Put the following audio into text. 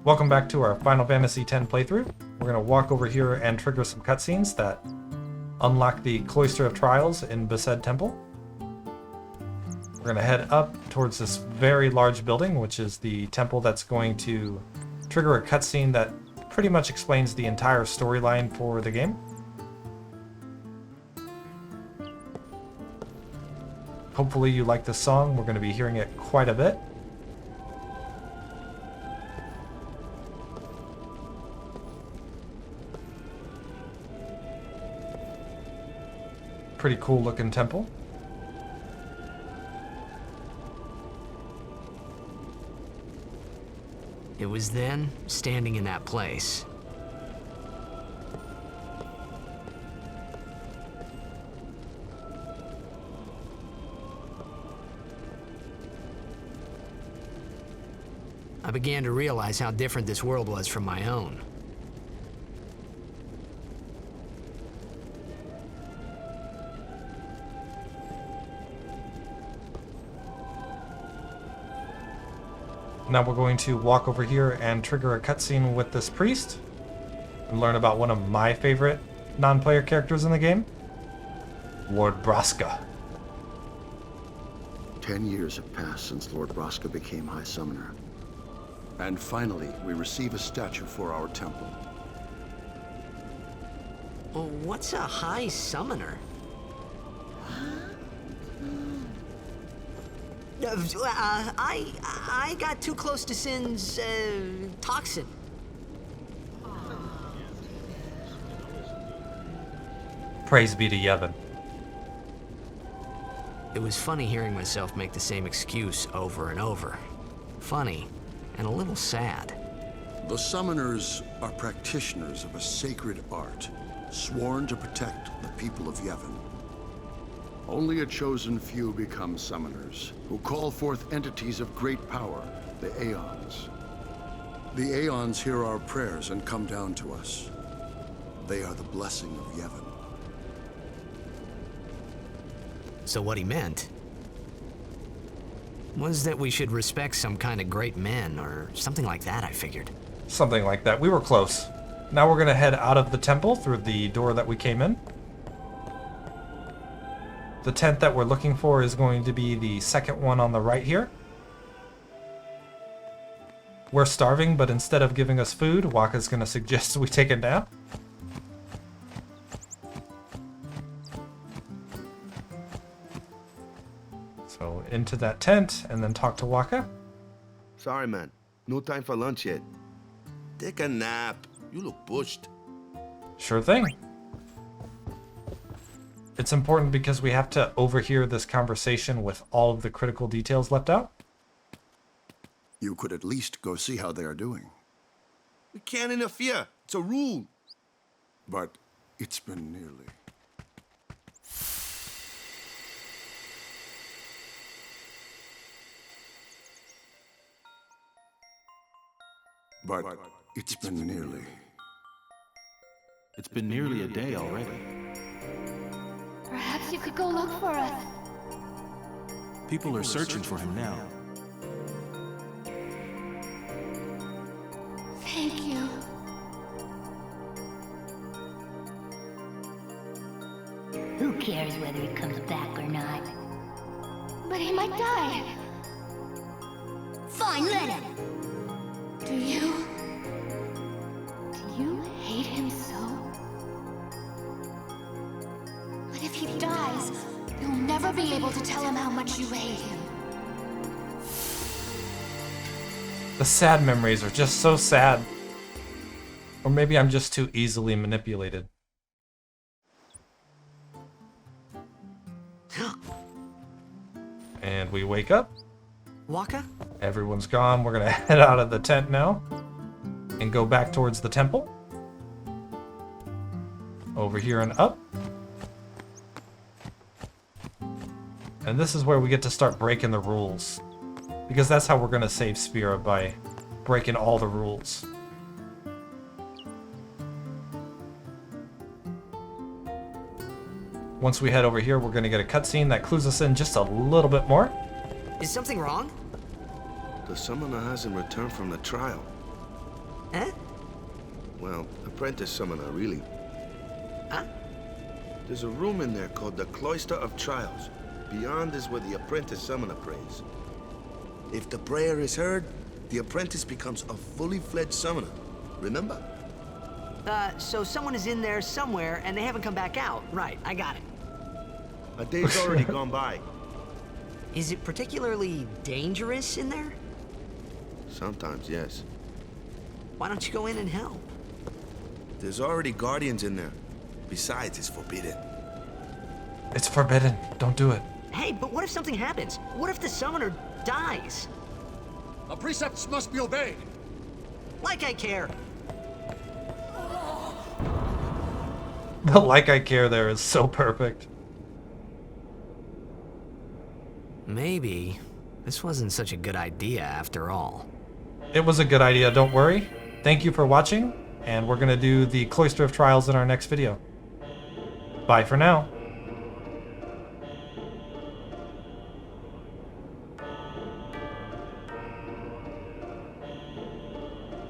Welcome back to our Final Fantasy X playthrough. We're going to walk over here and trigger some cutscenes that unlock the Cloister of Trials in Besaid Temple. We're going to head up towards this very large building, which is the temple that's going to trigger a cutscene that pretty much explains the entire storyline for the game. Hopefully you like this song. We're going to be hearing it quite a bit. Pretty cool looking temple. It was then, standing in that place. I began to realize how different this world was from my own. Now we're going to walk over here and trigger a cutscene with this priest and learn about one of my favorite non-player characters in the game, Lord Braska. 10 years have passed since Lord Braska became High Summoner. And finally, we receive a statue for our temple. Well, what's a High Summoner? I got too close to Sin's, toxin. Praise be to Yevon. It was funny hearing myself make the same excuse over and over. Funny, and a little sad. The Summoners are practitioners of a sacred art, sworn to protect the people of Yevon. Only a chosen few become summoners, who call forth entities of great power, the Aeons. The Aeons hear our prayers and come down to us. They are the blessing of Yevon. So what he meant was that we should respect some kind of great men, or something like that, I figured. Something like that. We were close. Now we're going to head out of the temple through the door that we came in. The tent that we're looking for is going to be the second one on the right here. We're starving, but instead of giving us food, Waka's going to suggest we take a nap. So into that tent and then talk to Waka. Sorry, man. No time for lunch yet. Take a nap. You look pushed. Sure thing. It's important because we have to overhear this conversation with all of the critical details left out. You could at least go see how they are doing. We can't interfere. It's a rule. But it's been nearly. But it's been nearly. It's been nearly a day already. Perhaps you could go look for us. People are searching for him now. Thank you. Who cares whether he comes back or not? But he might die. Fine, let him. Do you hate him so? But if he dies, you'll never be able to tell him how much you hate him. The sad memories are just so sad. Or maybe I'm just too easily manipulated. And we wake up. Waka? Everyone's gone. We're gonna head out of the tent now and go back towards the temple. Over here and up. And this is where we get to start breaking the rules. Because that's how we're gonna save Spira, by breaking all the rules. Once we head over here, we're gonna get a cutscene that clues us in just a little bit more. Is something wrong? The summoner hasn't returned from the trial. Eh? Well, apprentice summoner, really. Huh? There's a room in there called the Cloister of Trials. Beyond is where the apprentice summoner prays. If the prayer is heard, the apprentice becomes a fully fledged summoner. Remember? So someone is in there somewhere and they haven't come back out. Right, I got it. A day's already gone by. Is it particularly dangerous in there? Sometimes, yes. Why don't you go in and help? There's already guardians in there. Besides, it's forbidden. It's forbidden. Don't do it. Hey, but what if something happens? What if the summoner dies? The precepts must be obeyed. Like I care. The like I care there is so perfect. Maybe this wasn't such a good idea after all. It was a good idea, don't worry. Thank you for watching, and we're going to do the Cloister of Trials in our next video. Bye for now.